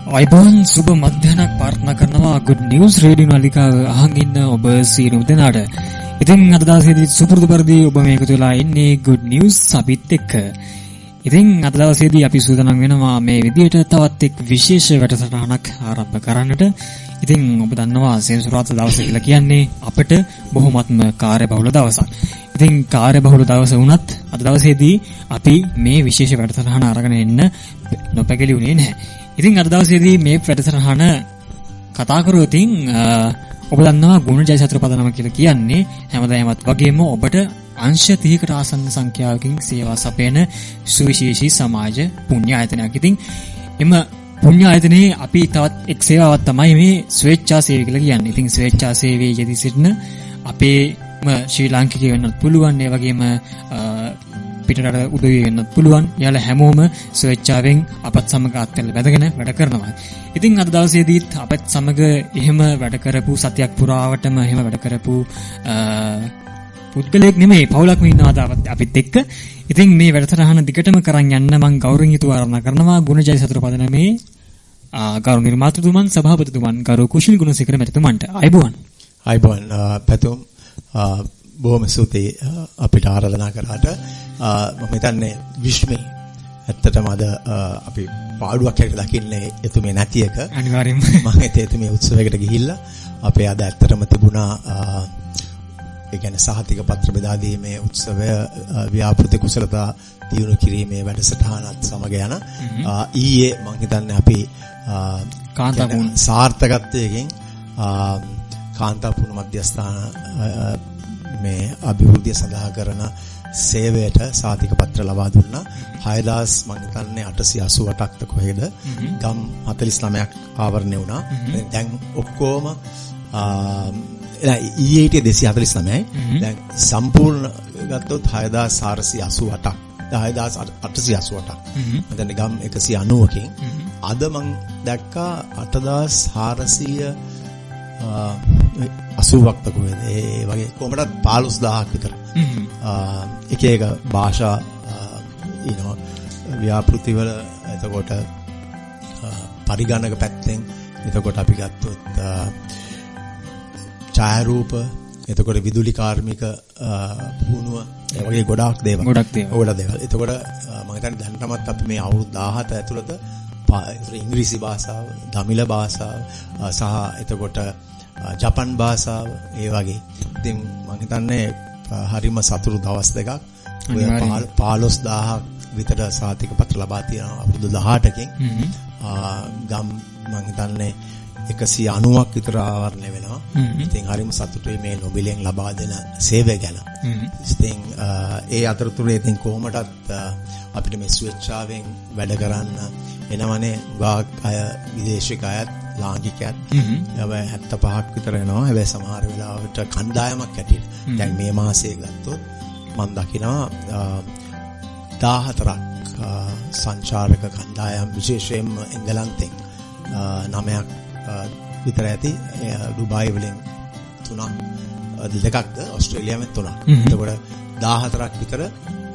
අයිබෝන් සුබ මධ්‍යහනක් ප්‍රාර්ථනා කරනවා good news රේඩියෝ නාලිකාව අහන් ඉන්න ඔබ සියලු දෙනාට. ඉතින් අද දවසේදී සුපුරුදු පරිදි ඔබ මේ එකතු වෙලා ඉන්නේ good news අපිත් එක්ක. ඉතින් අද දවසේදී අපි සූදානම් වෙනවා මේ විදිහට තවත් එක් විශේෂ වැඩසටහනක් ආරම්භ කරන්නට. ඉතින් ඔබ දන්නවා සෙන්සුරාදා දවස කියලා කියන්නේ අපිට බොහොමත්ම කාර්යබහුල දවසක්. ඉතින් කාර්යබහුල දවස වුණත් අද දවසේදී අපි මේ විශේෂ වැඩසටහන අරගෙන එන්න නොපැකිලුනේ නැහැ. ඉතින් අද දවසේදී මේ වැඩසටහන කතා කරොත් ඔබ දන්නවා ගුණ ජයසත්‍ර පදනම කියලා කියන්නේ හැමදාමත් වගේම ඔබට අංශ 30කට ආසන්න සංඛ්‍යාවකින් සේවා සපයන සුවිශේෂී සමාජ පුණ්‍ය ආයතනයක්. ඉතින් එම පුණ්‍ය ආයතනයේ අපි තවත් එක් සේවාවක් තමයි මේ ස්වේච්ඡා සේවය කියලා කියන්නේ. ඉතින් ස්වේච්ඡා සේවයේ යෙදී සිටින අපේම ශ්‍රී ලාංකිකයෝ වෙන්නත් පුළුවන්, ඒ වගේම පිටරට උදවිය වෙන්නත් පුළුවන්. යාලා හැමෝම ස්වේච්ඡාවෙන් අපත් සමග අත්කල බැඳගෙන වැඩ කරනවා. ඉතින් අද දවසේදීත් අපත් සමග එහෙම වැඩ කරපු සතියක් පුරාවටම එහෙම වැඩ කරපු පුද්ගලයෙක් නෙමෙයි පවුලක්ම ඉන්නවා අපිත් එක්ක. ඉතින් මේ වැඩසටහන දිගටම කරන් යන්න මම ගෞරවයෙන් යුතුව ආරාධනා කරනවා ගුණ ජයසත්‍ර පදනමේ ගෞරවනීය මාතෘතුමන් සභාපතිතුමන් ගරු කුෂිල් ගුණසේකර මැතිතුමන්ට අයබෝවන්. අයබෝවන් පැතුම් බොහොම ස්තුතියි අපිට ආරාධනා කරාට. මම හිතන්නේ විශ්මේ ඇත්තටම අද අපි පාඩුවක් හැටියට දකින්නේ එතුමේ නැති එක. අනිවාර්යයෙන්ම මම හිතේ එතුමේ උත්සවයකට ගිහිල්ලා අපේ අද ඇත්තටම තිබුණා ඒ කියන්නේ සහතික පත්‍ර බෙදා දීමේ උත්සවය ව්‍යාපෘති කුසලතා දියුණු කිරීමේ වැඩසටහනත් සමග යන ඊයේ මම හිතන්නේ අපි කාන්තාපුණ සාර්ථකත්වයෙන් කාන්තාපුණ මධ්‍යස්ථාන මේ අභිවෘද්ධිය සඳහා කරන සේවයට සාතික පත්‍ර ලබා දුන්නා. 6000 මම හිතන්නේ 888ක් කොහෙද ගම් 49ක් ආවරණය වුණා. දැන් ඔක්කොම ඊට 249යි. දැන් සම්පූර්ණ ගත්තොත් 6488ක් 6888ක්. මම ගම් 190කින් අද මම දැක්කා 8480ක් කොහෙද ඒ වගේ කොහමදත් 15000ක් විතර. එක එක භාෂා ව්‍යාපෘති වල එතකොට පරිගණක පැත්තෙන් එතකොට අපි ගත්තොත් ඡායාරූප එතකොට විදුලි කාර්මික පුහුණුව ඒ වගේ ගොඩාක් දේවල්. එතකොට මම හිතන්නේ දැනටමත් අපි මේ අවුරුදු 17 ඇතුළත ඉංග්‍රීසි භාෂාව, දමිළ භාෂාව සහ එතකොට ජපන් භාෂාව ඒ වගේ. ඉතින් මම හිතන්නේ හරිම සතුරු දවස් දෙකක්. ඔය 15000ක් විතර සාතික පත්‍ර ලබා තියෙනවා අවුරුදු 18කින්. ගම් මම හිතන්නේ 190ක් විතර ආවරණය වෙනවා. ඉතින් හරිම සතුටුයි මේ නොබිලෙන් ලබා දෙන සේවය ගැන. ඉතින් ඒ අතරතුරේ ඉතින් කොහොමදත් අපිට මේ ස්වේච්ඡාවෙන් වැඩ කරන්න එනවනේ ගාක් අය විදේශික අයත් ලාංකිකයත්. හැබැයි 75ක් විතර එනවා. හැබැයි සමහර වෙලාවට කණ්ඩායමක් ඇටියෙ. දැන් මේ මාසයේ ගත්තොත් මම දකිනවා 14ක් සංචාරක කණ්ඩායම් විශේෂයෙන්ම එංගලන්තෙන් 9ක් විතර ඇති. ඩුබායි වලින් 2ක්ද ඕස්ට්‍රේලියාවෙන් 3ක්. එතකොට 14ක් විතර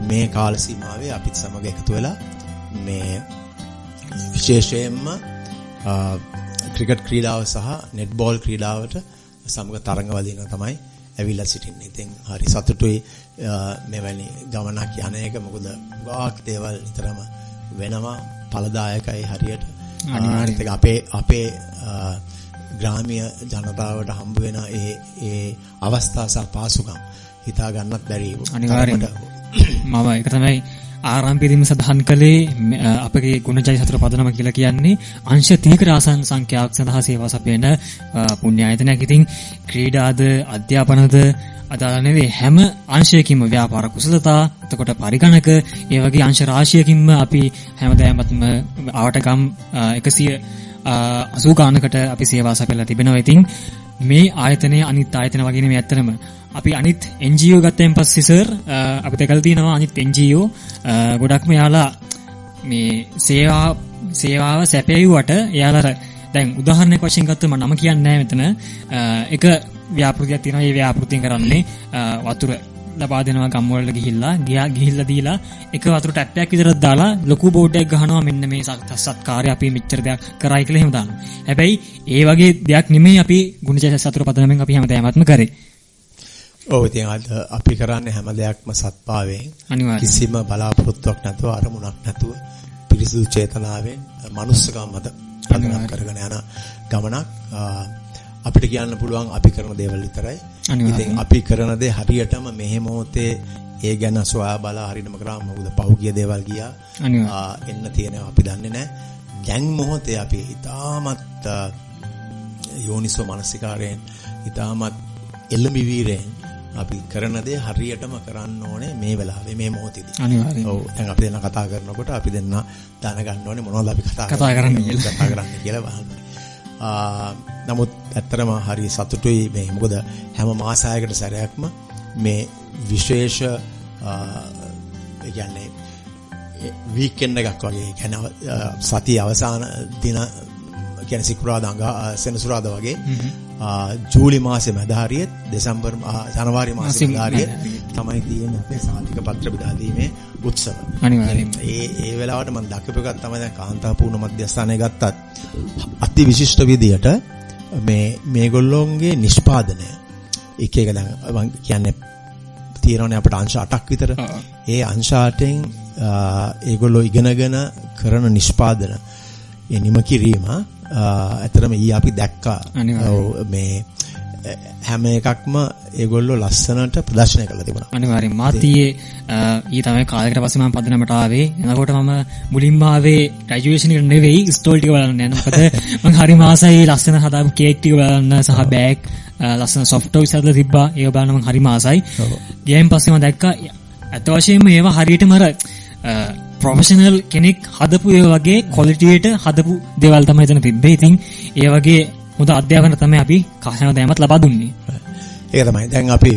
මේ කාල සීමාවේ අපිත් සමග එකතු වෙලා මේ විශේෂයෙන්ම ක්‍රිකට් ක්‍රීඩාව සහ නෙට්බෝල් ක්‍රීඩාවට සමග තරඟ වදින තමයි ඇවිල්ලා සිටින්නේ. ඉතින් හරි සතුටුයි මෙවැනි ගමනක් යන එක. මොකද ගාක් දේවල් නිතරම වෙනවා ඵලදායකයි හරියට. අනිවාර්යයෙන් අපේ ග්‍රාමීය ජනතාවට හම්බ වෙන ඒ අවස්ථා සහ පාසුකම් හිතා ගන්නත් බැරි. අනිවාර්යයෙන් මම ඒක තමයි ආරම්භයේදීම සඳහන් කළේ අපගේ ගුණ ජයසත්‍ර පදනම කියලා කියන්නේ අංශ 30කට ආසන්න සංඛ්‍යාවක් සඳහා සේවා සපයන පුණ්‍ය ආයතනයක්. ඉතින් ක්‍රීඩාද අධ්‍යාපනද අදාළ නෙවෙයි හැම අංශයකින්ම ව්‍යාපාර කුසලතා එතකොට පරිගණක ඒ වගේ අංශ රාශියකින්ම අපි හැමදාමත්ම ආවට ගම් 180 ගානකට අපි සේවා සපයලා තිබෙනවා. ඉතින් මේ ආයතනයේ අනිත් ආයතන වගේ නෙමෙයි ඇත්තටම අපි අනිත් NGO ගත්තෙන් පස්සේ සර් අපිට එකල තියෙනවා අනිත් NGO ගොඩක්ම යාලා මේ සේවාව සැපයුවට යාලා දැන් උදාහරණයක් වශයෙන් ගත්තොත් මම නම කියන්නේ නැහැ මෙතන. එක ව්‍යාපෘතියක් තියෙනවා. ඒ ව්‍යාපෘතියෙන් කරන්නේ වතුර ලබා දෙනවා ගම් වලට ගිහිල්ලා දීලා එක වතුර ටැප් එකක් විතරක් දාලා ලොකු බෝඩ් එකක් ගහනවා මෙන්න මේ සත්කාරය අපි මෙච්චර දෙයක් කරයි කියලා එහෙම දානවා. හැබැයි ඒ වගේ දෙයක් නෙමෙයි අපි ගුණචර්යා සතුර පදනමෙන් අපි හැමදාමත්ම කරේ. ඔව් ඉතින් අපි කරන්නේ හැම දෙයක්ම සත්භාවයෙන් කිසිම බලාපොරොත්තුවක් නැතුව අරමුණක් නැතුව පිරිසුදු චේතනාවෙන් මනුස්සකම මත පදනම් කරගෙන යන ගමනක්. අපිට කියන්න පුළුවන් අපි කරන දේවල් විතරයි. ඉතින් අපි කරන දේ හරියටම මෙහෙ මොහොතේ ඒ ගැන සොයා බලා හරියටම කරාම මොකද පහුගිය දේවල් ගියා. එන්න තියෙනවා අපි දන්නේ නැහැ. දැන් මොහොතේ අපි ඊටමත් යෝනිසෝ මනසිකාරයෙන් ඊටමත් එළඹිවිරෙන් අපි කරන දේ හරියටම කරන්න ඕනේ මේ වෙලාවේ මේ මොහොතේදී. අනිවාර්යයෙන්. ඔව් දැන් අපි දෙන්න කතා කරනකොට අපි දෙන්න දැනගන්න ඕනේ මොනවද අපි කතා කරන්නේ කියලා බලන්න. නමුත් ඇත්තටම හරි සතුටුයි මේ මොකද හැම මාස 6කට සැරයක්ම මේ විශේෂ ඒ කියන්නේ වීකෙන්ඩ් එකක් වගේ කියන්නේ සතිය අවසාන දින කියන්නේ සිකුරාදා සෙනසුරාදා වගේ ජූලි මාසෙ මැද හරියෙත් දෙසැම්බර් ජනවාරි මාසෙ මැද හරියෙත් තමයි තියෙන්නේ අපේ සාතික පත්‍ර බෙදා දීමේ උත්සව. අනිවාර්යයෙන්. ඒ වෙලාවට මම දක්වපු එකක් තමයි දැන් කාන්තාපූර්ණ මධ්‍යස්ථානයේ ගත්තත් අති විශිෂ්ට විදියට මේගොල්ලෝන්ගේ නිෂ්පාදනය එක දැන් මම කියන්නේ තියෙනවනේ අපිට අංශ 8ක් විතර. ඒ අංශ 8න් ඒගොල්ලෝ ඉගෙනගෙන කරන නිෂ්පාදන ඒ නිම කිරීම ඇත්තටම අපි දැක්කා. මේ හැම එකක්ම ඒගොල්ලෝ ලස්සනට ප්‍රදර්ශනය කරලා තිබුණා. අනිවාර්යයෙන්. මාත් ඊ තමයි කාලයකට පස්සේ මම පදනමට ආවේ. එනකොට මම මුලින්ම ආවේ ග්‍රැජුවේෂන් එකට නෙවෙයි ස්ටෝල් ටික බලන්න යන. මොකද මම හරි මාසයි ලස්සන හදාපු කේක් ටික බලන්න සහ බෑග් ලස්සන සොෆ්ට් ටොයිස් හදලා තිබ්බා. ඒක බලන්න මම හරි මාසයි. ගියයින් පස්සේ මම දැක්කා අත වශයෙන්ම ඒවා හරියටම අර ප්‍රොෆෙෂනල් කෙනෙක් හදපු ඒ වගේ ක්වොලිටියට හදපු දේවල් තමයි එතන තිබ්බේ. ඉතින් ඒ වගේ මුද අධ්‍යාපන තමයි අපි හැමදාමත් ලබා දුන්නේ. ඒක තමයි. දැන් අපි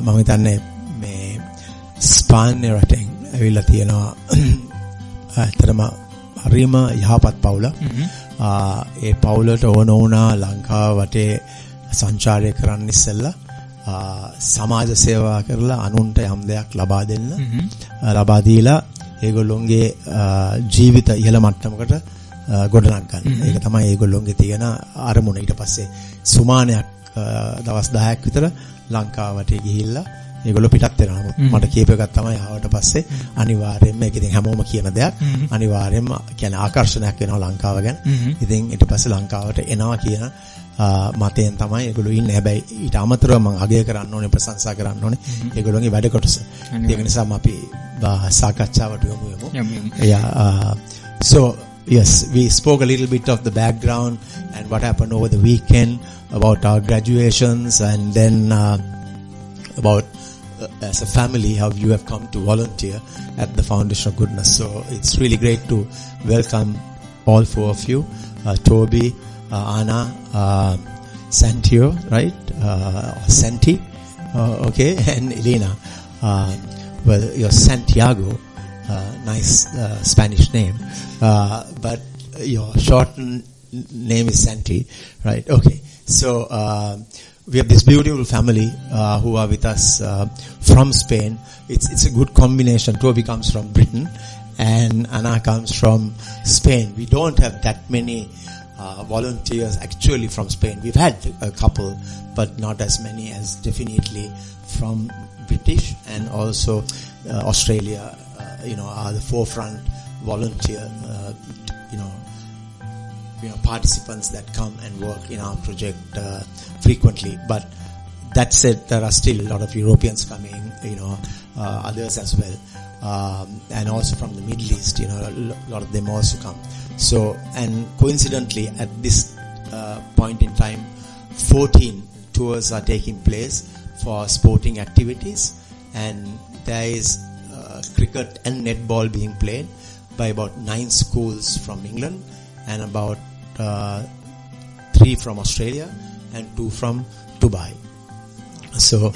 මම හිතන්නේ මේ ස්පාන්නේ රටෙන් ඇවිල්ලා තියෙනවා ඇත්තටම හරිම යහපත් පවුල. ඒ පවුලට ඕන වුණා ලංකාව වටේ සංචාරය කරන්න ඉස්සෙල්ලා සමාජ සේවා කරලා අනුන්ට යම් දෙයක් ලබා දෙන්න. ලබා දීලා ඒගොල්ලොන්ගේ ජීවිත ඉහළ මට්ටමකට ගොඩනගා ගන්න. ඒක තමයි ඒගොල්ලොන්ගේ තියෙන අරමුණ. ඊට පස්සේ සුමානයක් දවස් 10ක් විතර ලංකාවට ගිහිල්ලා ඒගොල්ලෝ පිටත් වෙනවා. මට කීප එකක් තමයි ආවට පස්සේ අනිවාර්යයෙන්ම ඒක ඉතින් හැමෝම කියන දෙයක්. අනිවාර්යයෙන්ම කියන්නේ ආකර්ෂණයක් වෙනවා ලංකාව ගැන. ඉතින් ඊට පස්සේ ලංකාවට එනවා කියන මතයෙන් තමයි ඒගොල්ලෝ ඉන්නේ. හැබැයි ඊට අමතරව මම අගය කරන්න ඕනේ ප්‍රශංසා කරන්න ඕනේ ඒගොල්ලෝගේ වැඩ කොටස. ඒක නිසා අපි සාකච්ඡාවට යමු. So yes, we spoke a little bit of the background and what happened over the weekend about our graduations, and then about as a family how you have come to volunteer at the Foundation of Goodness. So it's really great to welcome all four of you, Toby, Anna, Santio, right? Santi, okay, and Elena. Well, you're Santiago, nice Spanish name, but your shortened name is Santi, right? Okay, so we have this beautiful family who are with us from Spain. It's a good combination. Toby comes from Britain, and Anna comes from Spain. We don't have that many volunteers actually from Spain. We've had a couple, but not as many as definitely from British and also Australia, are the forefront volunteer, participants that come and work in our project frequently. But that said, there are still a lot of Europeans coming, others as well, and also from the Middle East, a lot of them also come. So, and coincidentally, at this point in time, 14 tours are taking place for sporting activities, and there is cricket and netball being played by about 9 schools from England and about 3 from Australia and 2 from Dubai. So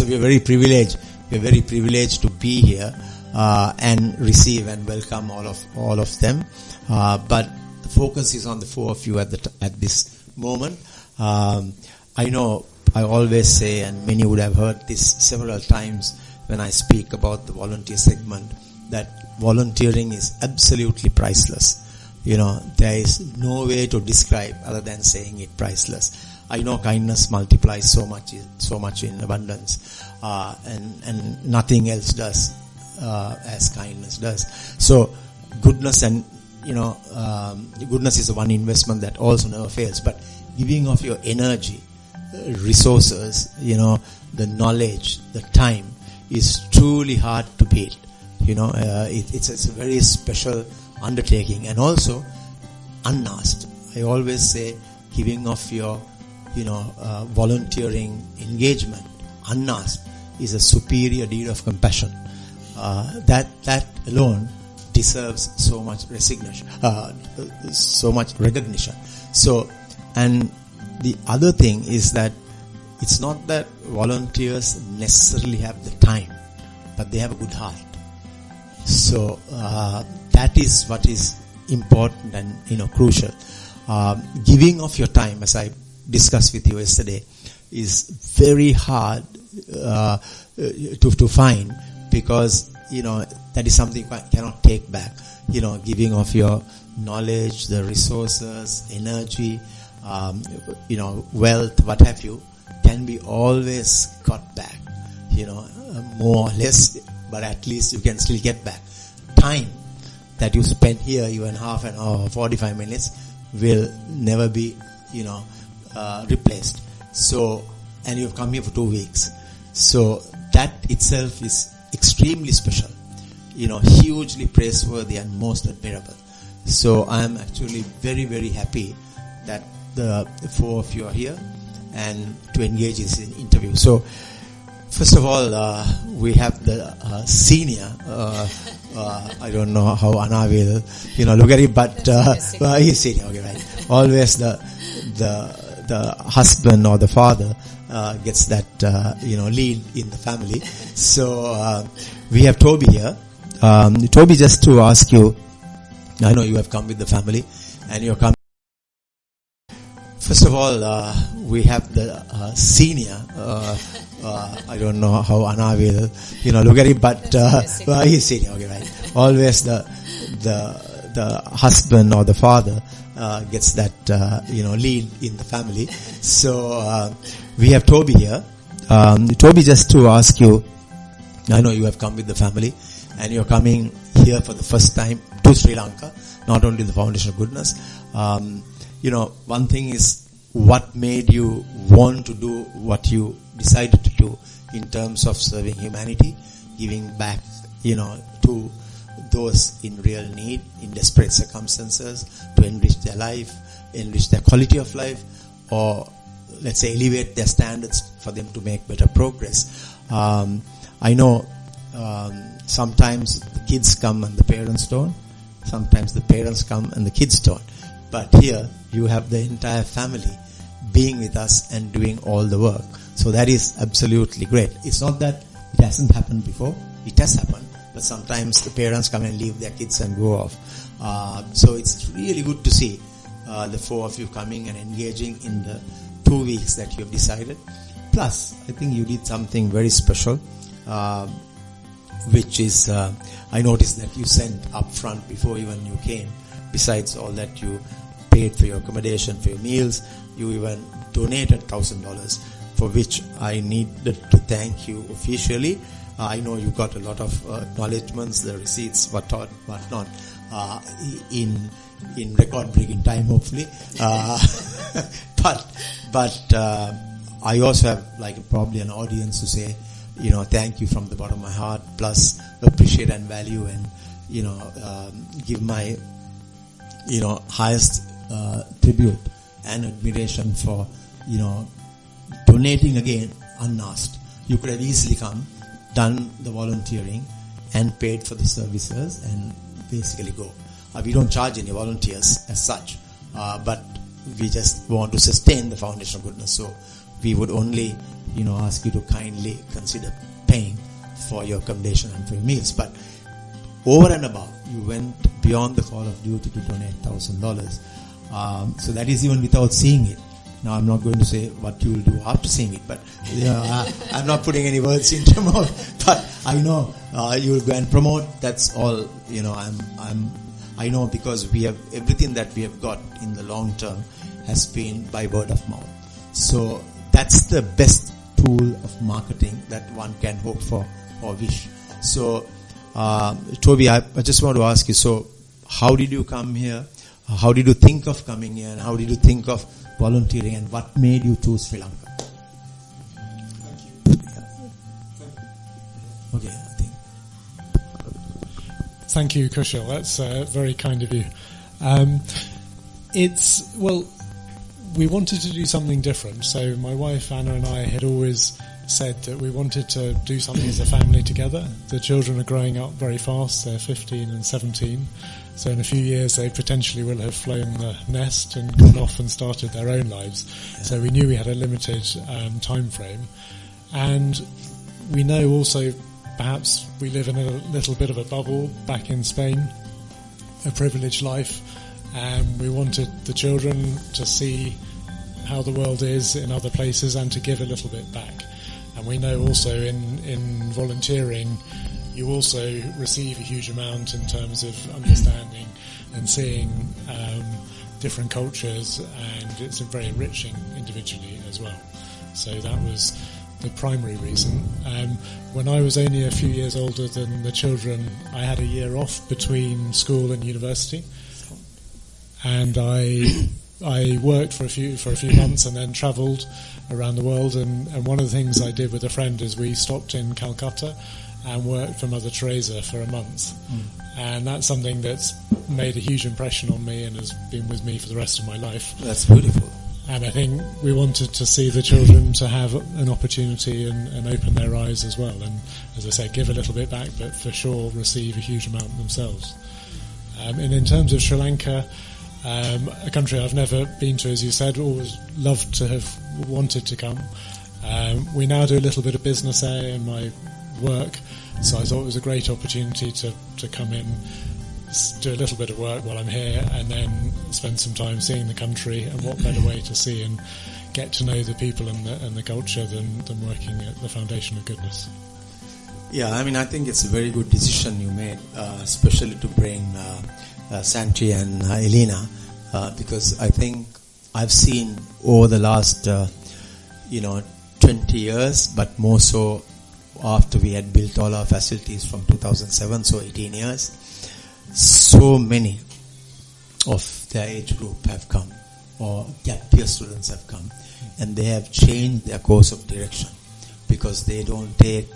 we're very privileged. We're very privileged to be here and receive and welcome all of them. But the focus is on the 4 of you at this moment. I know I always say, and many would have heard this several times when I speak about the volunteer segment, that volunteering is absolutely priceless. There is no way to describe other than saying it priceless. I know kindness multiplies so much in abundance, and nothing else does as kindness does. So goodness and goodness is the one investment that also never fails. But giving of your energy, resources, the knowledge, the time is truly hard to beat. It's a very special undertaking, and also unasked. I always say giving of your volunteering engagement unasked is a superior deed of compassion. That alone deserves so much recognition. So, and the other thing is that it's not that volunteers necessarily have the time, but they have a good heart. So that is what is important and crucial. Giving of your time, as I discussed with you yesterday, is very hard to find, because that is something I cannot take back. Giving of your knowledge, the resources, energy, wealth, what have you, can be always got back. More or less, but at least you can still get back. Time that you spend here, even half an hour, 45 minutes, will never be, replaced. So, and you've come here for 2 weeks. So that itself is extremely special, hugely praiseworthy and most admirable. So I'm actually very, very happy that the four of you are here and to engage in this interview. So first of all, we have the senior. I don't know how Anna will, look at it, but he's senior. Okay, right. Always the husband or the father gets that lead in the family. So we have Toby here. Toby, just to ask you, I know you have come with the family, and you're coming. First of all, we have the senior. I don't know how Anna will, look at it, but he's senior. Okay, right. Always the husband or the father gets that lead in the family. So we have Toby here. Toby, just to ask you, I know you have come with the family, and you're coming here for the first time to Sri Lanka, not only the Foundation of Goodness. One thing is, what made you want to do what you decided to do in terms of serving humanity, giving back, to those in real need, in desperate circumstances, to enrich their life, enrich their quality of life, or let's say elevate their standards for them to make better progress. I know sometimes the kids come and the parents don't. Sometimes the parents come and the kids don't. But here you have the entire family being with us and doing all the work. So that is absolutely great. It's not that it hasn't happened before. It has happened. But sometimes the parents come and leave their kids and go off. So it's really good to see the four of you coming and engaging in the 2 weeks that you have decided. Plus, I think you did something very special, which is, I noticed that you sent up front before even you came. Besides all that, you paid for your accommodation, for your meals. You even donated $1,000, for which I needed to thank you officially. I know you got a lot of acknowledgements, the receipts, whatnot, in record-breaking time, hopefully. But I also have probably an audience to say, thank you from the bottom of my heart, plus appreciate and value and, give my, highest tribute and admiration for, donating again unasked. You could have easily come, done the volunteering and paid for the services and basically go. We don't charge any volunteers as such, but we just want to sustain the Foundation of Goodness. So we would only, ask you to kindly consider paying for your accommodation and for your meals. But over and above, you went beyond the call of duty to donate $1,000. So that is even without seeing it. Now I'm not going to say what you will do after seeing it, but I'm not putting any words into your mouth. But I know you will go and promote. That's all. I know because we have everything that we have got in the long term has been by word of mouth. So that's the best tool of marketing that one can hope for or wish. So Toby, I just want to ask you. So how did you come here? How did you think of coming here? And how did you think of volunteering, and what made you choose Sri Lanka? Thank you. Okay, I think. Thank you, Kushal. That's very kind of you. We wanted to do something different. So my wife Anna and I had always said that we wanted to do something as a family together. The children are growing up very fast. They're 15 and 17. So in a few years they potentially will have flown the nest and gone off and started their own lives. Yeah. So we knew we had a limited time frame. And we know also perhaps we live in a little bit of a bubble back in Spain, a privileged life. And we wanted the children to see how the world is in other places and to give a little bit back. And we know also in volunteering you also receive a huge amount in terms of understanding and seeing different cultures, and it's very enriching individually as well. So that was the primary reason. When I was only a few years older than the children, I had a year off between school and university, and I worked for a few months and then travelled around the world. And one of the things I did with a friend is we stopped in Calcutta and worked for Mother Teresa for a month. And that's something that's made a huge impression on me and has been with me for the rest of my life. That's beautiful. And I think we wanted to see the children to have an opportunity and open their eyes as well. And as I said, give a little bit back, but for sure receive a huge amount themselves. And in terms of Sri Lanka, a country I've never been to, as you said, always loved to have wanted to come. We now do a little bit of business there in my work, so I thought it was a great opportunity to come in, do a little bit of work while I'm here, and then spend some time seeing the country. And what better way to see and get to know the people and the culture than working at the Foundation of Goodness. Yeah, I mean, I think it's a very good decision you made, especially to bring Santi and Elena, because I think I've seen over the last 20 years, but more so after we had built all our facilities from 2007, so 18 years, so many of their age group have come, or gap year students have come, and they have changed their course of direction because they don't take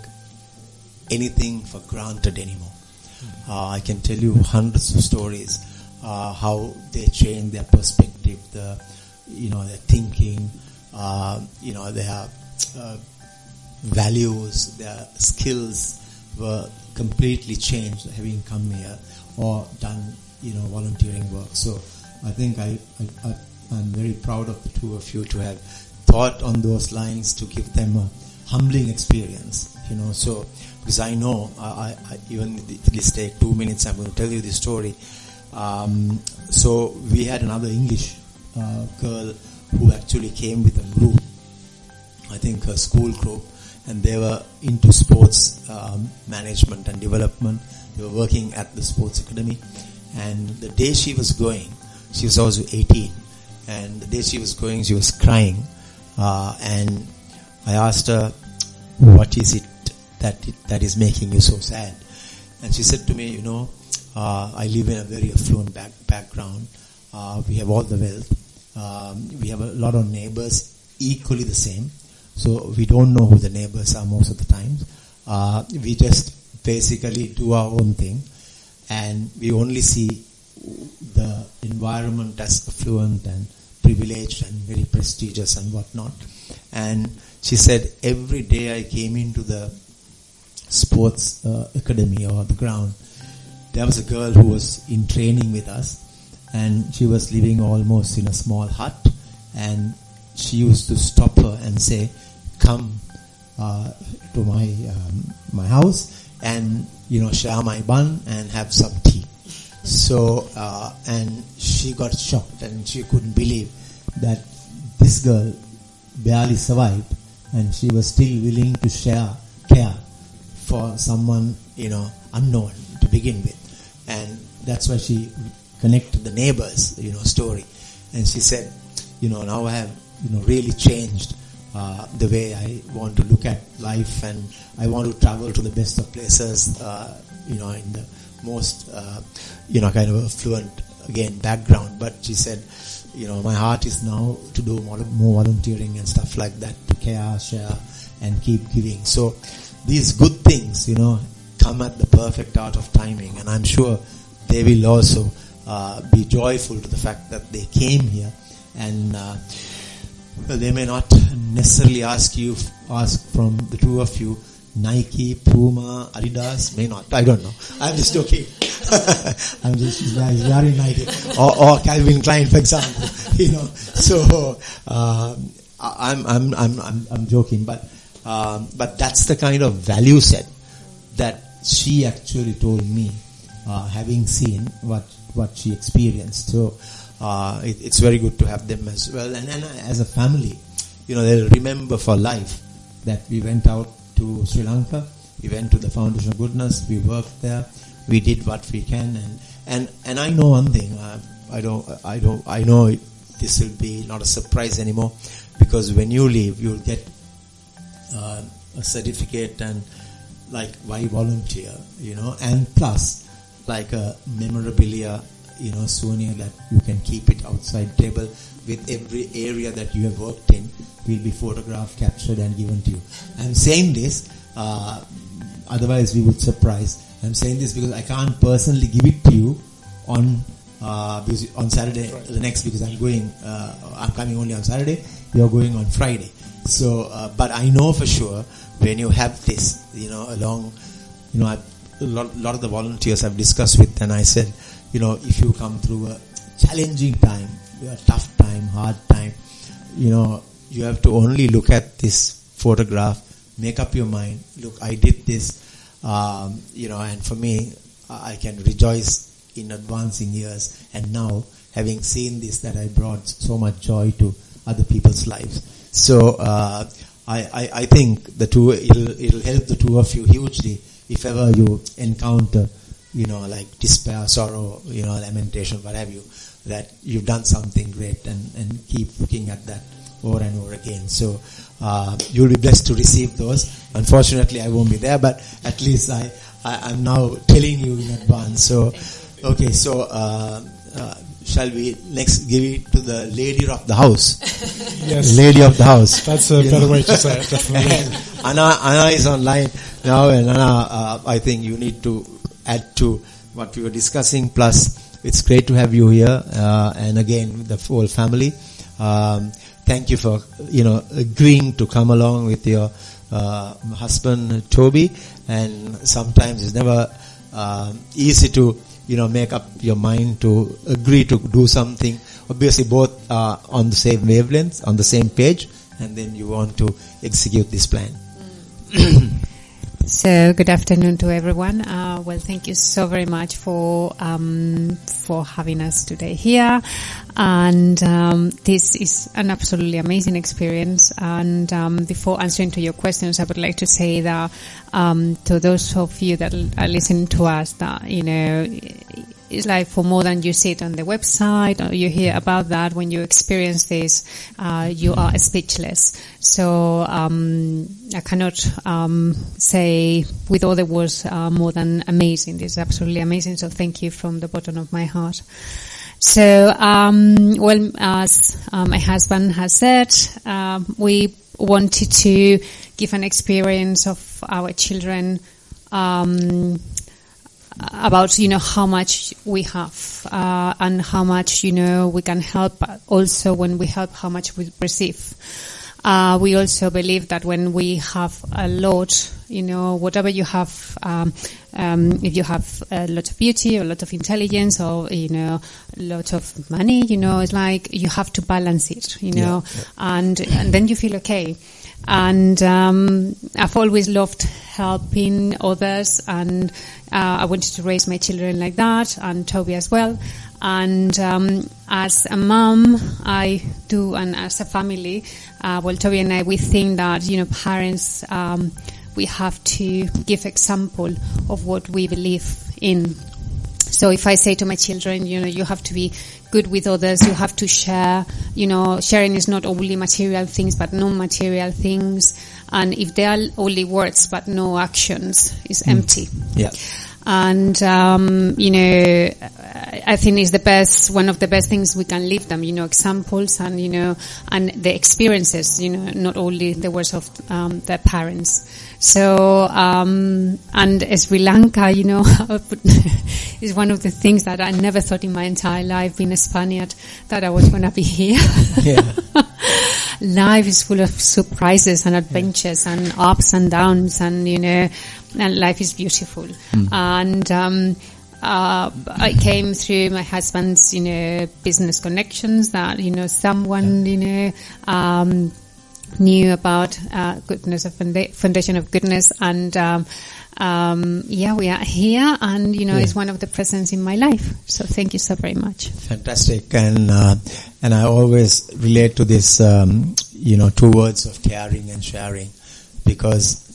anything for granted anymore. I can tell you hundreds of stories how they change their perspective, their thinking, their values, their skills were completely changed having come here or done volunteering work. So I think I'm very proud of the two of you to have thought on those lines to give them a humbling experience. So because I know, I even if it take 2 minutes, I'm going to tell you the story. So we had another English girl who actually came with a group, I think a school group, and they were into sports management and development. They were working at the sports academy, and the day she was going, she was also 18, and the day she was going, she was crying, and I asked her, what is it that is making you so sad? And she said to me, I live in a very affluent background. We have all the wealth. We have a lot of neighbors equally the same. So we don't know who the neighbors are most of the time. We just basically do our own thing, and we only see the environment as affluent and privileged and very prestigious and whatnot. And she said, every day I came into the sports academy or the ground, there was a girl who was in training with us, and she was living almost in a small hut, and she used to stop her and say, come to my house and share my bun and have some tea. So and she got shocked, and she couldn't believe that this girl barely survived, and she was still willing to share care for someone, unknown to begin with. And that's why she connected the neighbors, story. And she said, now I have, really changed the way I want to look at life, and I want to travel to the best of places, in the most, kind of affluent, again, background. But she said, my heart is now to do more volunteering and stuff like that, to care, share, and keep giving. So these good things, come at the perfect art of timing, and I'm sure they will also be joyful to the fact that they came here, and they may not necessarily ask from the two of you, Nike, Puma, Adidas, may not. I don't know. I'm just joking. She's very Nike, or Calvin Klein, for example. So I'm joking, but that's the kind of value set that she actually told me, having seen what she experienced. So it's very good to have them as well, and as a family, they'll remember for life that we went out to Sri Lanka, we went to the Foundation of Goodness, we worked there, we did what we can, and I know one thing, I know this will be not a surprise anymore, because when you leave, you'll get a certificate and like why volunteer, and plus like a memorabilia, souvenir that you can keep it outside table with every area that you have worked in will be photographed, captured and given to you. I'm saying this, otherwise we would surprise. I'm saying this because I can't personally give it to you on Saturday, right, the next, because I'm coming only on Saturday, you're going on Friday. So, but I know for sure when you have this, along, a lot of the volunteers I've discussed with, and I said, if you come through a challenging time, a tough time, hard time, you have to only look at this photograph, make up your mind, look, I did this, and for me, I can rejoice in advancing years, and now having seen this, that I brought so much joy to other people's lives. So I think it'll help the two of you hugely if ever you encounter, like despair, sorrow, lamentation, what have you, that you've done something great, and keep looking at that over and over again. So you'll be blessed to receive those. Unfortunately, I won't be there, but at least I'm now telling you in advance. So, okay, so shall we next give it to the lady of the house? Yes. Lady of the house. That's a better way to say it, definitely. Anna is online now, and Anna, I think you need to add to what we were discussing. Plus, it's great to have you here, and again, the whole family. Thank you for, agreeing to come along with your husband, Toby. And sometimes it's never easy to, make up your mind to agree to do something. Obviously, both are on the same wavelength, on the same page, and then you want to execute this plan. So, good afternoon to everyone. Well, thank you so very much for having us today here. And this is an absolutely amazing experience. And before answering to your questions, I would like to say that to those of you that are listening to us, that it's like for more than you see it on the website or you hear about that. When you experience this, you are speechless. So I cannot say with all the words more than amazing. This is absolutely amazing. So thank you from the bottom of my heart. So well, as my husband has said, we wanted to give an experience of our children about how much we have and how much we can help, but also when we help, how much we receive. We also believe that when we have a lot, whatever you have, if you have a lot of beauty or a lot of intelligence or a lot of money, it's like you have to balance it, and then you feel okay. And I've always loved helping others, and I wanted to raise my children like that, and Toby as well. And as a mom, I do, and as a family, Toby and I, we think that, parents, we have to give example of what we believe in. So if I say to my children, you have to be good with others, you have to share, sharing is not only material things, but non-material things. And if they are only words, but no actions, it's empty. Yeah. And, I think it's one of the best things we can leave them, examples and, and the experiences, not only the words of, their parents. So, and Sri Lanka, is one of the things that I never thought in my entire life, being a Spaniard, that I was going to be here. Yeah. Life is full of surprises and adventures and ups and downs, and and life is beautiful. And I came through my husband's business connections that someone knew about goodness, a foundation of goodness, and we are here, and it's one of the presents in my life. So thank you so very much. Fantastic. And I always relate to this, two words of caring and sharing, because,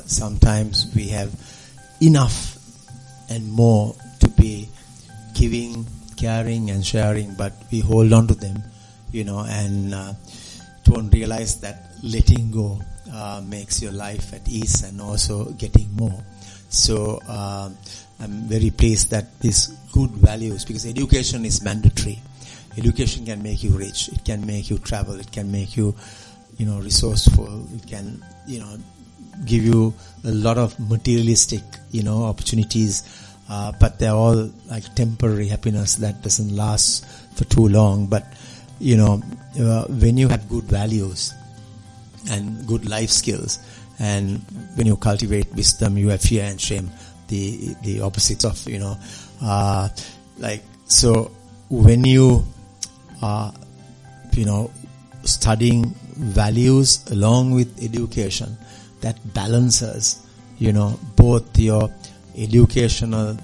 sometimes we have enough and more to be giving, caring and sharing, but we hold on to them, and don't realize that letting go makes your life at ease and also getting more. So I'm very pleased that these good values, because education is mandatory. Education can make you rich. It can make you travel. It can make you, resourceful. It can, give you a lot of materialistic, opportunities. But they're all like temporary happiness that doesn't last for too long. But, when you have good values and good life skills, and when you cultivate wisdom, you have fear and shame, the opposites of, so when you are, studying values along with education, that balances, both your educational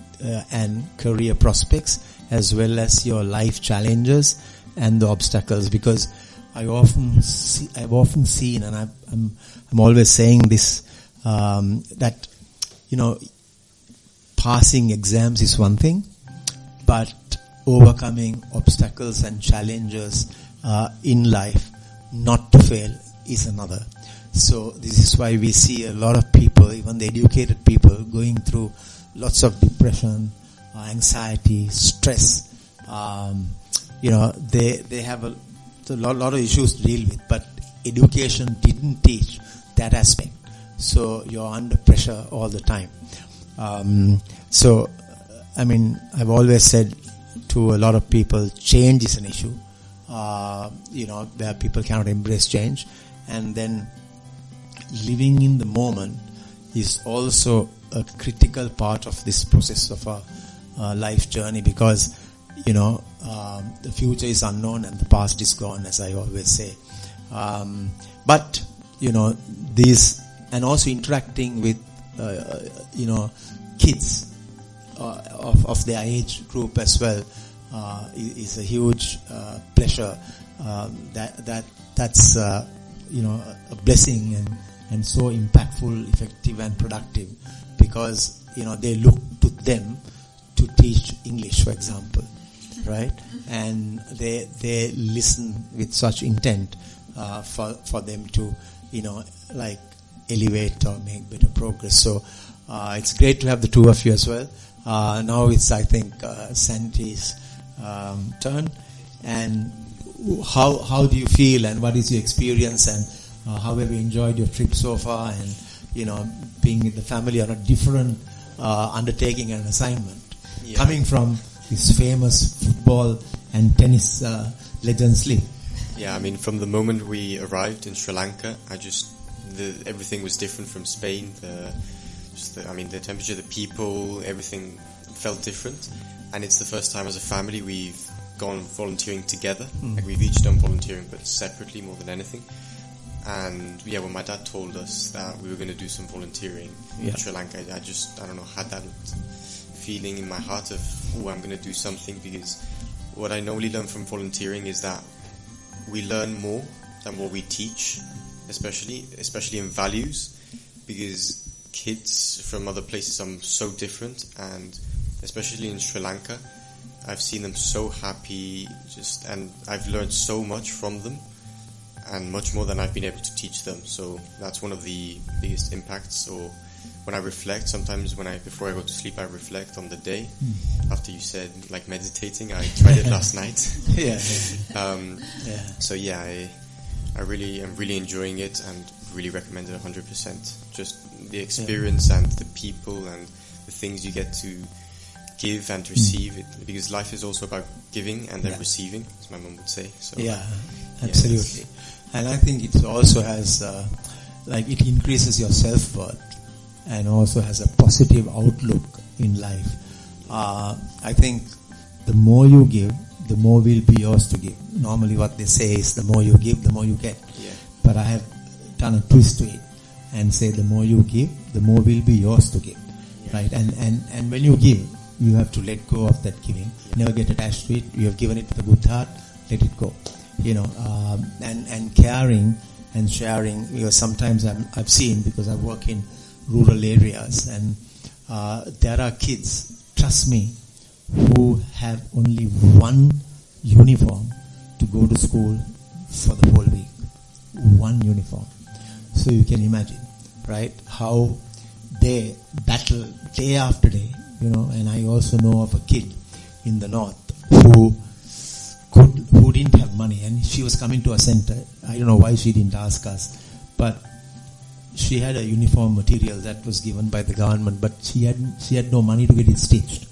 and career prospects, as well as your life challenges and the obstacles. Because I've often seen, and I'm always saying this, that passing exams is one thing, but overcoming obstacles and challenges in life, not to fail, is another. So this is why we see a lot of people, even the educated people, going through lots of depression, anxiety, stress. They have a lot of issues to deal with, but education didn't teach that aspect. So you're under pressure all the time. I've always said to a lot of people, change is an issue. Where people cannot embrace change, and then living in the moment is also a critical part of this process of a life journey, because the future is unknown and the past is gone, as I always say. But these, and also interacting with kids of their age group as well, is a huge pleasure. That's a blessing and so impactful, effective and productive, because they look to them to teach English, for example, right? And they listen with such intent for them to elevate or make better progress. So it's great to have the two of you as well. Now it's, I think, Santi's turn. And how do you feel, and what is your experience, and how have you enjoyed your trip so far, and being with the family on a different undertaking and assignment, coming from this famous football and tennis legends league? Yeah, from the moment we arrived in Sri Lanka, everything was different from Spain. The temperature, the people, everything felt different. And it's the first time as a family we've gone volunteering together. We've each done volunteering, but separately more than anything. And when my dad told us that we were going to do some volunteering in Sri Lanka, I don't know, had that feeling in my heart of, I'm going to do something, because what I normally learn from volunteering is that we learn more than what we teach, especially in values, because kids from other places are so different, and especially in Sri Lanka, I've seen them so happy, and I've learned so much from them, and much more than I've been able to teach them. So that's one of the biggest impacts. Or when I reflect, sometimes before I go to sleep, I reflect on the day. After you said like meditating, I tried it last night. So yeah, I'm really enjoying it and really recommend it 100%. Just the experience and the people and the things you get to give and receive it, because life is also about giving and then receiving, as my mom would say. So absolutely. And I think it also has it increases your self-worth and also has a positive outlook in life. I think the more you give, the more will be yours to give. Normally what they say is the more you give, the more you get. But I have done a twist to it and say the more you give, the more will be yours to give. Right? And when you give, you have to let go of that giving. Never get attached to it. You have given it with a good heart, let it go. And caring and sharing, because sometimes I've seen, because I work in rural areas, and there are kids, trust me, who have only one uniform to go to school for the whole week. One uniform. So you can imagine, right, how they battle day after day, and I also know of a kid in the north who didn't have money, and she was coming to a center. I don't know why she didn't ask us, but she had a uniform material that was given by the government, but she had no money to get it stitched.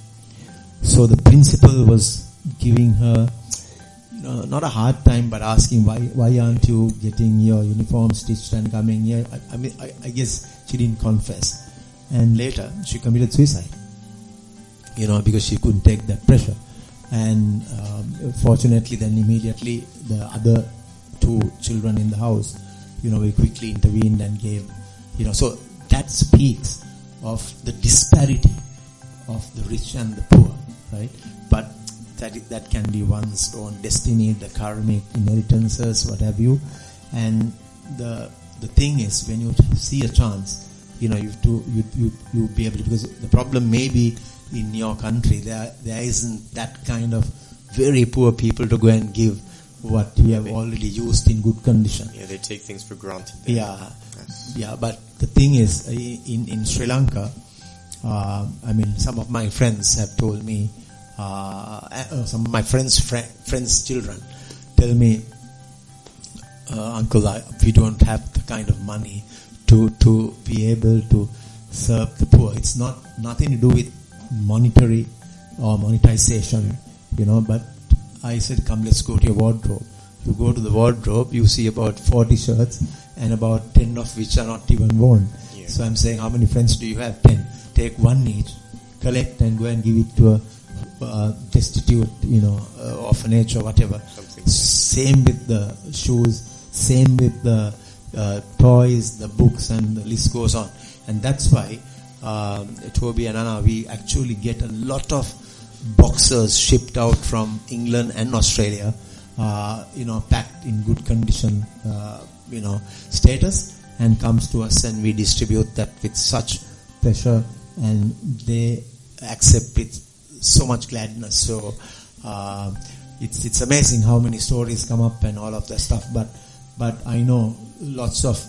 So the principal was giving her, not a hard time, but asking why aren't you getting your uniform stitched and coming here? I guess she didn't confess, and later she committed suicide. Because she couldn't take that pressure. And fortunately, then immediately the other two children in the house, we quickly intervened and gave, so that speaks of the disparity of the rich and the poor, right? But that can be one's own destiny, the karmic inheritances, what have you. And the thing is, when you see a chance, you be able to, because the problem may be in your country, there isn't that kind of very poor people to go and give what you have already used in good condition. Yeah, they take things for granted. But the thing is, in Sri Lanka, some of my friends have told me, some of my friends' children tell me, Uncle, we don't have the kind of money to be able to serve the poor. It's nothing to do with monetary or monetization, but I said, come, let's go to your wardrobe. You go to the wardrobe, you see about 40 shirts and about 10 of which are not even worn. So I'm saying, how many friends do you have? 10. Take one each, collect and go and give it to a destitute, orphanage or whatever. Same with the shoes, same with the toys, the books, and the list goes on. And that's why Toby and Anna, we actually get a lot of boxes shipped out from England and Australia, packed in good condition, status, and comes to us, and we distribute that with such pleasure, and they accept it so much gladness. So it's amazing how many stories come up and all of that stuff. But I know lots of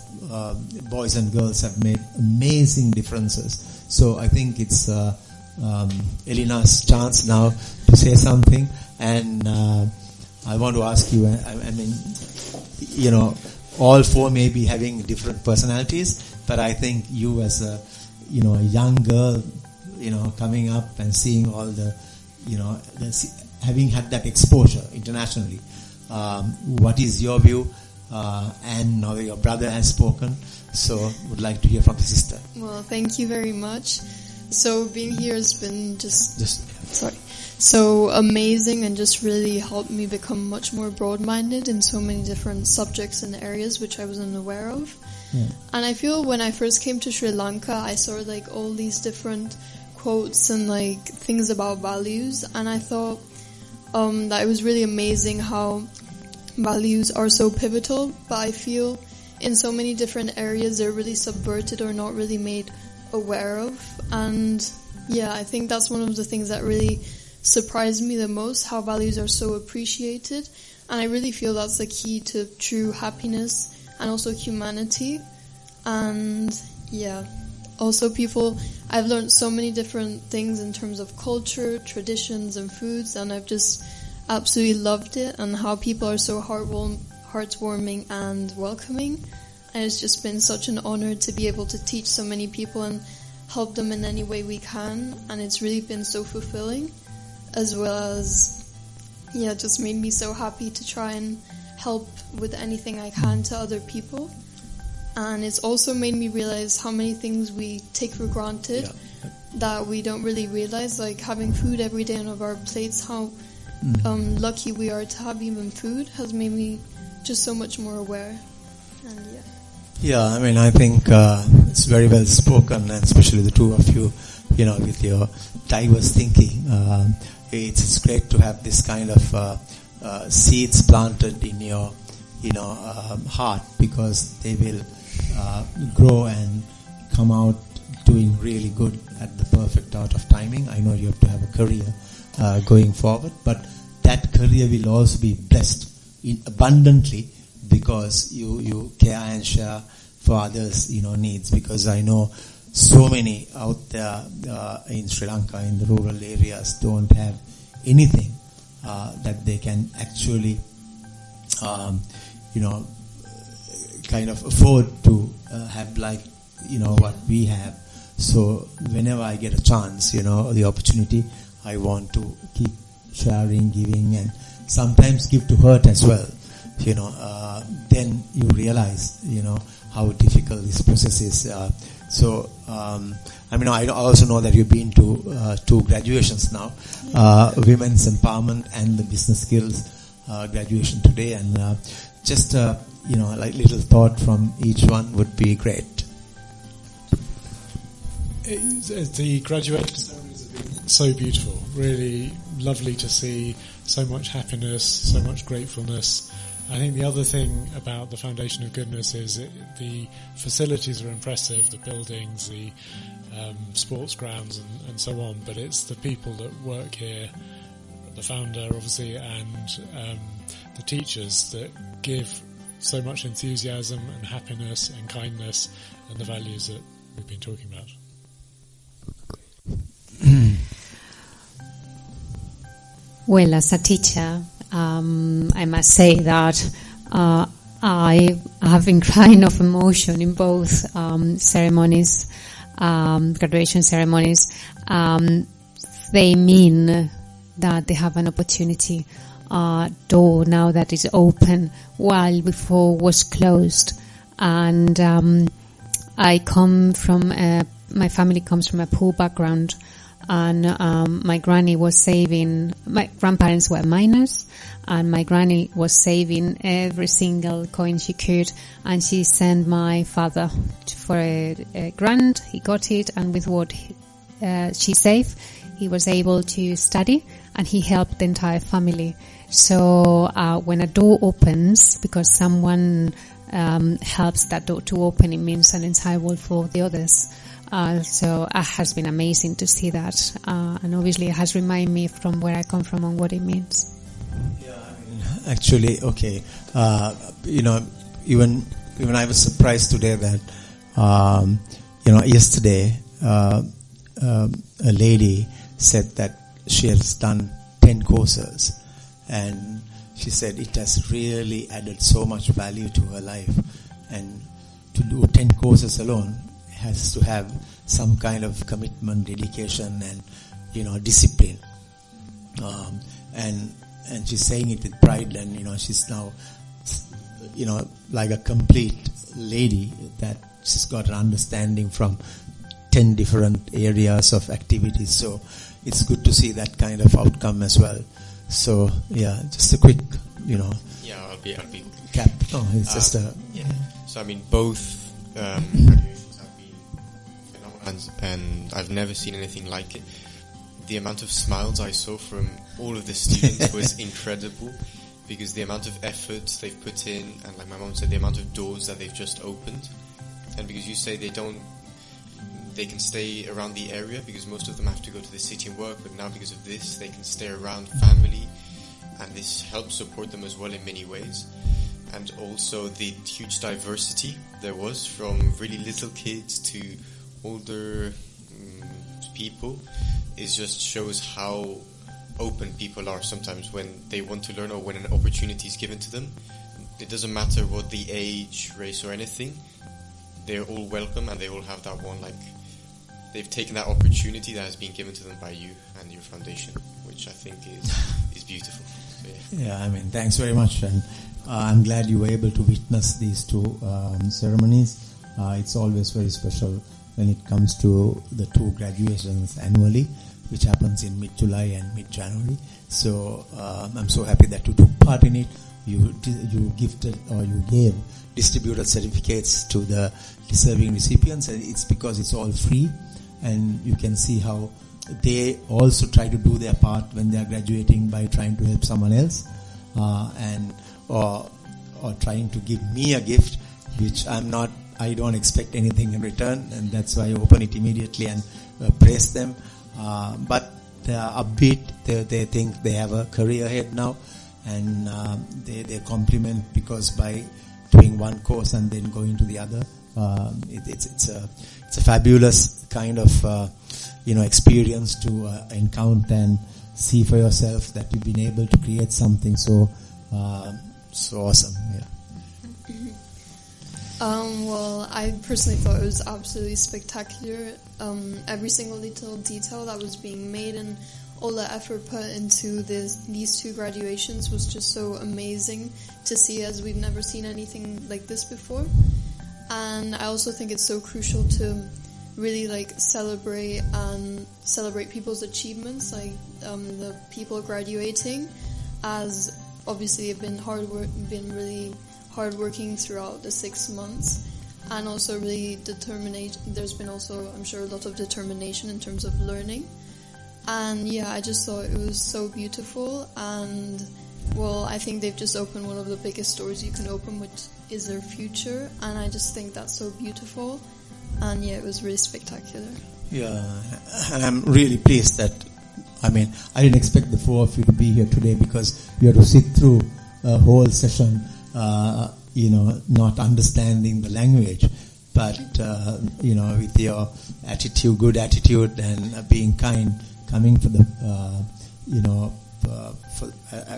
boys and girls have made amazing differences. So I think it's Elina's chance now to say something. And I want to ask you, all four may be having different personalities, but I think you as a young girl, coming up and seeing all the, having had that exposure internationally, what is your view? And now your brother has spoken, so would like to hear from the sister. Well, thank you very much. So being here has been so amazing, and just really helped me become much more broad-minded in so many different subjects and areas which I wasn't aware of. Yeah. And I feel when I first came to Sri Lanka, I saw all these different quotes and things about values, and I thought, that it was really amazing how values are so pivotal, but I feel in so many different areas they're really subverted or not really made aware of. And yeah, I think that's one of the things that really surprised me the most, how values are so appreciated. And I really feel that's the key to true happiness and also humanity. And yeah, also I've learned so many different things in terms of culture, traditions and foods, and I've just absolutely loved it, and how people are so heartwarming and welcoming. And it's just been such an honor to be able to teach so many people and help them in any way we can, and it's really been so fulfilling, as well as just made me so happy to try and help with anything I can to other people. And it's also made me realize how many things we take for granted that we don't really realize, like having food every day on our plates, how lucky we are to have even food, has made me just so much more aware. And I mean, I think it's very well spoken, and especially the two of you, with your diverse thinking. It's great to have this kind of seeds planted in your heart, because they will grow and come out doing really good at the perfect out of timing. I know you have to have a career going forward, but that career will also be blessed abundantly, because you care and share for others needs. Because I know so many out there in Sri Lanka, in the rural areas, don't have anything that they can actually kind of afford to have, like what we have. So whenever I get a chance, the opportunity, I want to keep sharing, giving, and sometimes give to hurt as well. Then you realize how difficult this process is. So I mean, I also know that you've been to 2 graduations now, women's empowerment and the business skills graduation today, and just like little thought from each one would be great. The graduation ceremonies have been so beautiful, really lovely to see, so much happiness, so much gratefulness. I think the other thing about the Foundation of Goodness is the facilities are impressive, the buildings, the sports grounds and so on, but it's the people that work here, the founder obviously, and the teachers that give so much enthusiasm and happiness and kindness and the values that we've been talking about. Well, as a teacher, I must say that I have been crying of emotion in both ceremonies, graduation ceremonies. They mean that they have an opportunity, door now that is open, while before was closed. And I come from my family comes from a poor background, and my granny was saving. My grandparents were miners, and my granny was saving every single coin she could, and she sent my father for a grant. He got it, and with what she saved, he was able to study, and he helped the entire family. So when a door opens, because someone helps that door to open, it means an entire world for the others. So it has been amazing to see that, and obviously it has reminded me from where I come from and what it means. Yeah, I mean, actually, okay, even I was surprised today that, yesterday, a lady said that she has done 10 courses, and she said it has really added so much value to her life, and to do 10 courses alone has to have some kind of commitment, dedication, and discipline. And she's saying it with pride, and she's now like a complete lady, that she's got an understanding from 10 different areas of activities. So it's good to see that kind of outcome as well. So yeah, just a quick Yeah, I'll be cap. No, it's just a So I mean, both graduations have been phenomenal, and I've never seen anything like it. the amount of smiles I saw from all of the students was incredible, because the amount of effort they've put in, and like my mom said, the amount of doors that they've just opened. And because you say they can stay around the area, because most of them have to go to the city and work, but now because of this, they can stay around family, and this helps support them as well in many ways. And also the huge diversity there was, from really little kids to older people, it just shows how open people are sometimes when they want to learn, or when an opportunity is given to them. It doesn't matter what the age, race or anything, they're all welcome, and they all have that one, like, they've taken that opportunity that has been given to them by you and your foundation, which I think is beautiful. So, yeah, I mean, thanks very much, and I'm glad you were able to witness these two ceremonies. It's always very special when it comes to the two graduations annually, which happens in mid-July and mid-January. So I'm so happy that you took part in it. You gifted, or you distributed certificates to the deserving recipients, and it's because it's all free, and you can see how they also try to do their part when they are graduating by trying to help someone else, or trying to give me a gift, which I don't expect anything in return, and that's why I open it immediately and praise them. But they are upbeat. They think they have a career ahead now, and they compliment, because by doing one course and then going to the other, it's a fabulous kind of experience to encounter and see for yourself that you've been able to create something so awesome. Yeah. Well, I personally thought it was absolutely spectacular. Every single little detail that was being made and all the effort put into these two graduations was just so amazing to see, as we've never seen anything like this before. And I also think it's so crucial to really celebrate people's achievements, the people graduating, as obviously have been really hardworking throughout the 6 months, and also really determination. There's been also, I'm sure, a lot of determination in terms of learning. And yeah, I just thought it was so beautiful, and well, I think they've just opened one of the biggest doors you can open, which is their future, and I just think that's so beautiful. And yeah, it was really spectacular. Yeah, and I'm really pleased that, I didn't expect the four of you to be here today, because you had to sit through a whole session, not understanding the language, but, with your attitude, good attitude, and being kind, coming for the,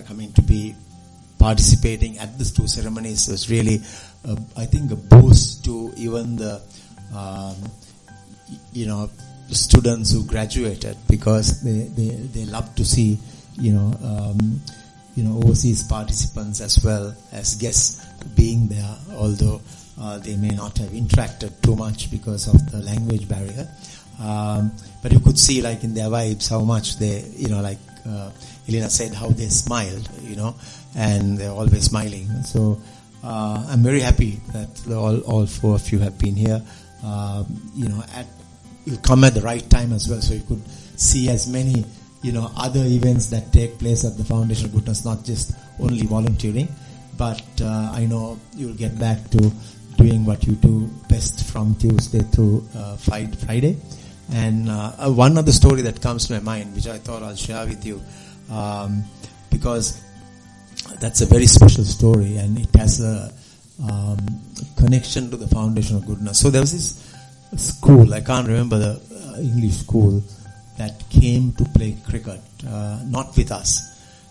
coming to be participating at these two ceremonies was really, I think, a boost to even the, students who graduated, because they love to see, overseas participants as well as guests being there, although they may not have interacted too much because of the language barrier. But you could see, in their vibes, how much they, Elena said, how they smiled, and they're always smiling. So I'm very happy that all four of you have been here. You come at the right time as well, so you could see as many, other events that take place at the Foundation of Goodness, not just only volunteering. But I know you'll get back to doing what you do best from Tuesday through Friday. And one other story that comes to my mind, which I thought I'll share with you, because that's a very special story, and it has a connection to the Foundation of Goodness. So there was this school, I can't remember the English school, that came to play cricket, not with us,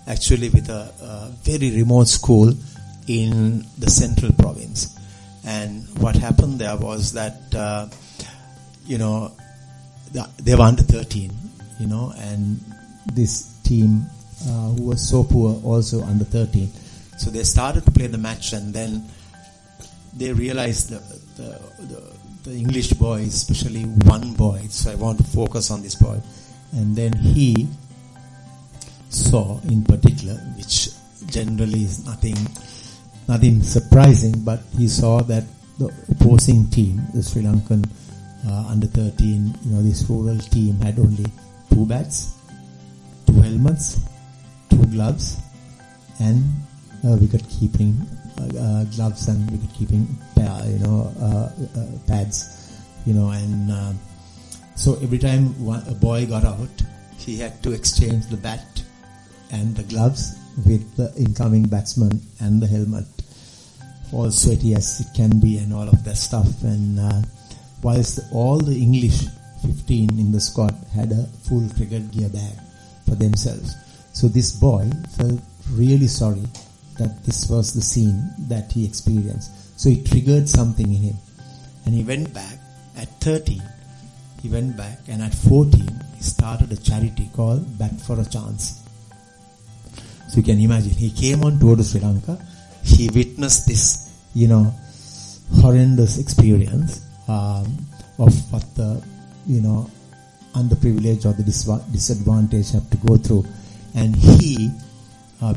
actually with a very remote school in the central province. And what happened there was that, they were under 13, and this team who was so poor also under 13. So they started to play the match, and then they realized the English boys, especially one boy, so I want to focus on this boy. And then he saw in particular, which generally is nothing surprising, but he saw that the opposing team, the Sri Lankan under 13, this rural team had only 2 bats, 2 helmets, 2 gloves, and wicket keeping gloves and wicket keeping pads, and so every time a boy got out, he had to exchange the bat and the gloves with the incoming batsman and the helmet, all sweaty as it can be and all of that stuff. And whilst all the English 15 in the squad had a full cricket gear bag for themselves, so this boy felt really sorry that this was the scene that he experienced. So it triggered something in him, and he went back. At 13 he went back, and at 14 he started a charity called Bat for a Chance. So you can imagine, he came on tour to Sri Lanka, he witnessed this horrendous experience of what the underprivileged or the disadvantaged have to go through, and he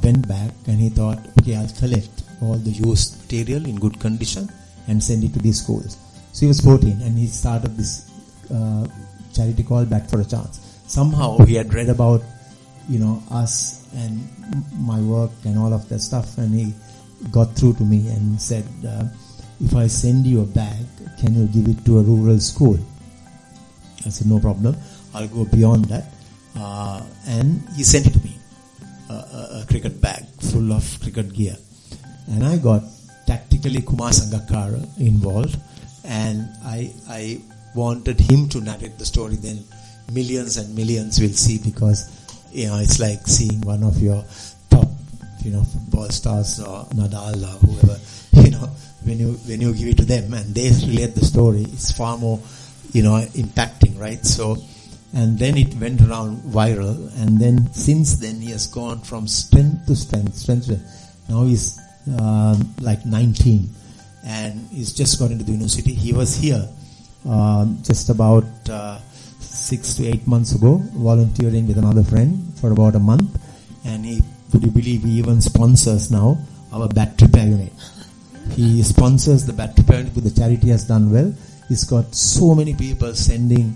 went back and he thought, okay, I'll collect all the used material in good condition and send it to these schools. So he was 14 and he started this charity called Bat for a Chance. Somehow he had read about us and my work and all of that stuff, and he got through to me and said, if I send you a bag, can you give it to a rural school? I said, no problem, I'll go beyond that. And he sent it to me, a cricket bag full of cricket gear. And I got tactically Kumar Sangakkara involved, and I wanted him to narrate the story. Then millions and millions will see, because it's like seeing one of your top football stars or Nadal or whoever, when you give it to them and they relate the story, it's far more impacting, right? So, and then it went around viral, and then since then he has gone from strength to strength. Now he's like 19 and he's just got into the university. He was here just about 6 to 8 months ago, volunteering with another friend for about a month, and would you believe he even sponsors now our bat repair unit. He sponsors the bat repair unit, the charity has done well. He's got so many people sending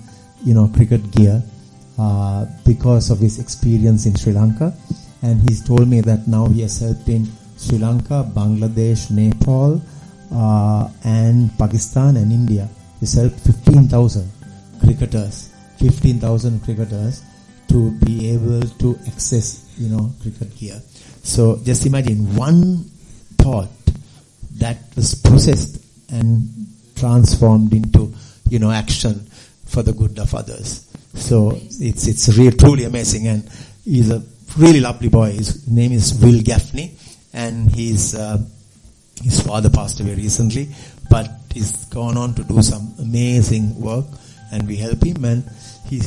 cricket gear because of his experience in Sri Lanka, and he's told me that now he has helped in Sri Lanka, Bangladesh, Nepal, and Pakistan and India. He's helped 15,000 cricketers to be able to access cricket gear. So just imagine one thought that was processed and transformed into action for the good of others. So it's really truly amazing, and he's a really lovely boy. His name is Will Gaffney, and his father passed away recently, but he's gone on to do some amazing work, and we help him. And he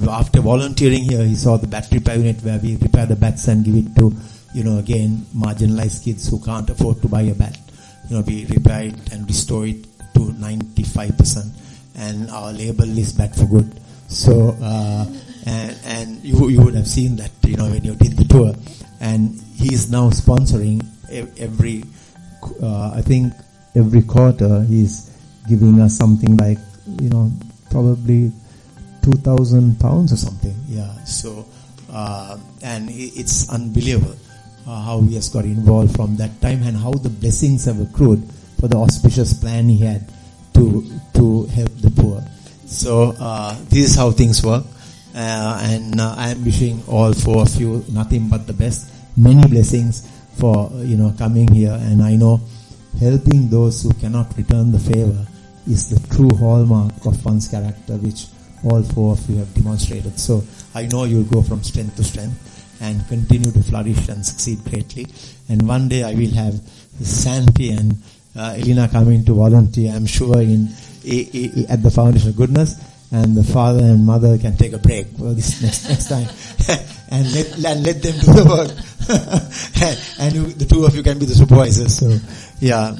after volunteering here, he saw the bat repair unit where we repair the bats and give it to again marginalized kids who can't afford to buy a bat. We repair it and restore it to 95%, and our label is Bat for Good. So and you would have seen that when you did the tour, and he is now sponsoring every quarter he's giving us something like probably £2,000 or something. So and it's unbelievable how he has got involved from that time, and how the blessings have accrued for the auspicious plan he had to help the poor. So this is how things work, and I am wishing all 4 of you nothing but the best, many blessings for coming here. And I know helping those who cannot return the favor is the true hallmark of one's character, which all 4 of you have demonstrated. So I know you'll go from strength to strength and continue to flourish and succeed greatly. And one day I will have Santi and Elena coming to volunteer, I'm sure, at the Foundation of Goodness, and the father and mother can take a break for this next time and let them do the work. And the 2 of you can be the supervisors. So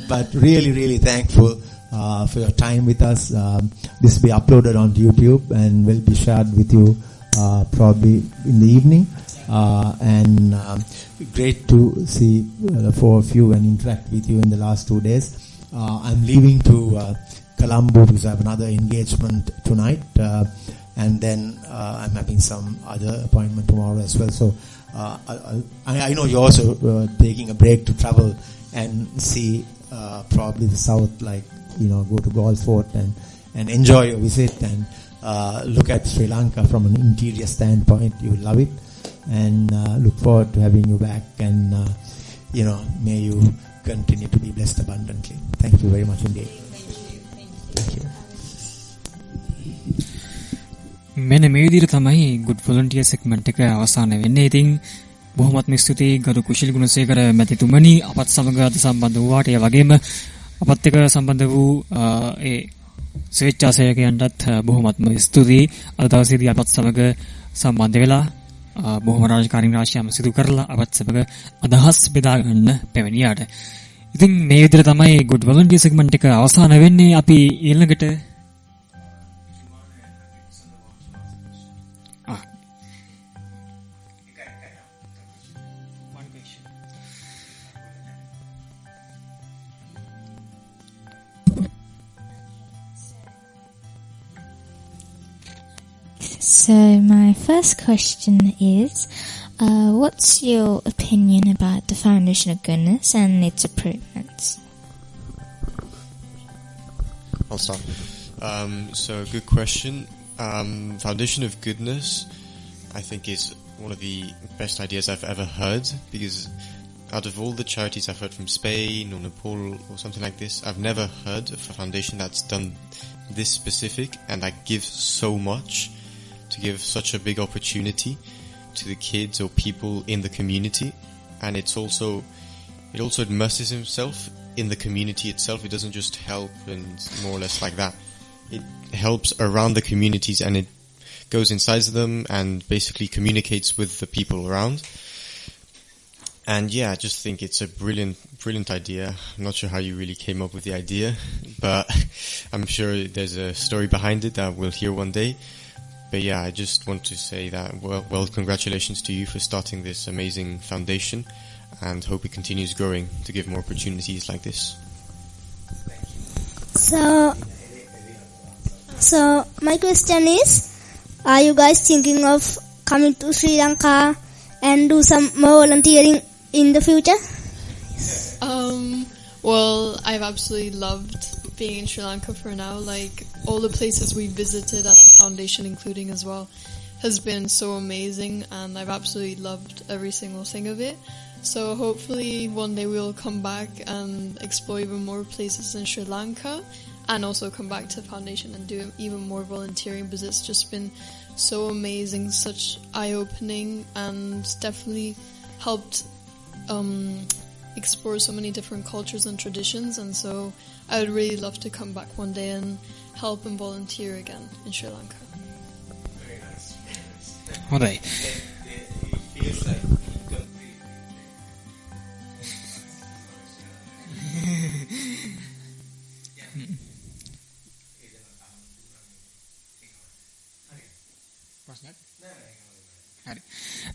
but really thankful for your time with us. This will be uploaded on YouTube and will be shared with you probably in the evening. And great to see the 4 of you and interact with you in the last 2 days. I'm leaving to Colombo because I have another engagement tonight, and then I'm having some other appointment tomorrow as well. So I know you're also taking a break to travel and see probably the south, like go to Gulf Fort and enjoy your visit and look at Sri Lanka from an interior standpoint. You will love it, and look forward to having you back, and may you continue to be blessed abundantly. Thank you very much indeed. Thank you. මෙන්න මේ විදිහට තමයි good volunteer segment එක අවසන් වෙන්නේ. ඉතින් බොහොමත්ම ස්තුතියි ගරු කුශල ගුණසේකර මැතිතුමනි අපත් සමග අද සම්බන්ධ වූාට. ඒ වගේම අපත් එක්ක සම්බන්ධ වූ ඒ ස්වේච්ඡාසේවකයන්ටත් බොහොමත්ම ස්තුතියි. අද දවසේදී අපත් සමග සම්බන්ධ වෙලා බොහොම රාජකාරී රාශියක්ම සිදු කරලා අපත් සමග අදහස් බෙදා ගන්න පැමිණියාට. ඉතින් මේ විදිහට තමයි good volunteer segment එක අවසන් වෙන්නේ. අපි ඊළඟට So my first question is, what's your opinion about the Foundation of Goodness and its improvements? I'll start. So good question. Foundation of Goodness, I think, is one of the best ideas I've ever heard, because out of all the charities I've heard from Spain or Nepal or something like this, I've never heard of a foundation that's done this specific and that gives so much, to give such a big opportunity to the kids or people in the community. And it also immerses himself in the community itself. It doesn't just help and more or less like that. It helps around the communities, and it goes inside them and basically communicates with the people around. And yeah, I just think it's a brilliant idea. I'm not sure how you really came up with the idea, but I'm sure there's a story behind it that we'll hear one day. But yeah, I just want to say that, well, congratulations to you for starting this amazing foundation, and hope it continues growing to give more opportunities like this. So my question is, are you guys thinking of coming to Sri Lanka and do some more volunteering in the future? Well, I've absolutely loved being in Sri Lanka for now. Like, all the places we visited and the foundation including as well has been so amazing, and I've absolutely loved every single thing of it. So hopefully one day we'll come back and explore even more places in Sri Lanka, and also come back to the foundation and do even more volunteering, because it's just been so amazing, such eye-opening, and definitely helped explore so many different cultures and traditions. And so I would really love to come back one day and help and volunteer again in Sri Lanka. Very nice. හොඳයි. It feels like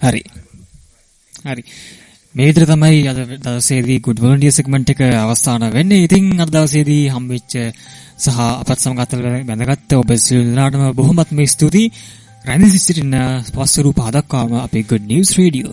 හරි. මේ විතර තමයි අද දවසේදී good volunteer segment එක අවසන් වෙන්නේ. ඉතින් අද දවසේදී හම්බෙච්ච සහ අපත් සමග අතර බැඳගත්ත ඔබ සියලු දෙනාටම බොහොමත්ම ස්තුතියි. රැඳී සිටින ස්පර්ශ රූප හදක්වාම අපේ good news radio